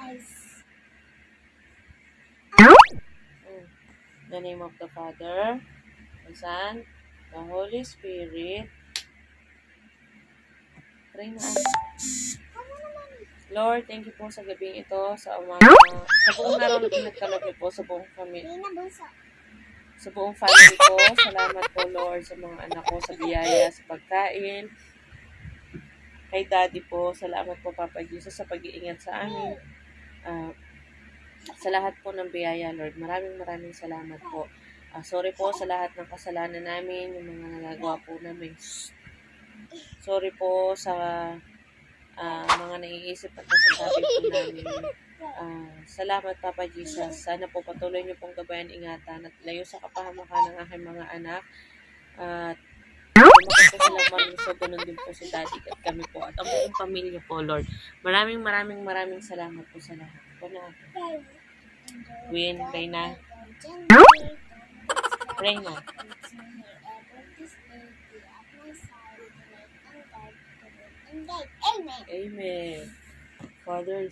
In the name of the Father, the Son, the Holy Spirit. Pray na. Lord, thank you po sa gabing ito, sa umaga, sa buong araw na pinagkalog niyo po, sa buong family ko. Salamat po, Lord, sa mga anak ko, sa biyaya, sa pagkain. Kay Daddy po, salamat po, Papa Jesus, sa pag-iingat sa amin. Sa lahat po ng biyaya, Lord. Maraming salamat po. Sorry po sa lahat ng kasalanan namin, yung mga nagagawa po namin. Sorry po sa mga naiisip at nasasabi po namin. Salamat, Papa Jesus. Sana po patuloy niyo pong gabayan, ingatan at layo sa kapahamakan ng aking mga anak. At lumakas po silang malusog, ganun din po si Daddy at kami po at ang buong pamilya po, Lord. Maraming salamat po sa lahat. Win, Reyna. Reyna. Amen. Amen. Father.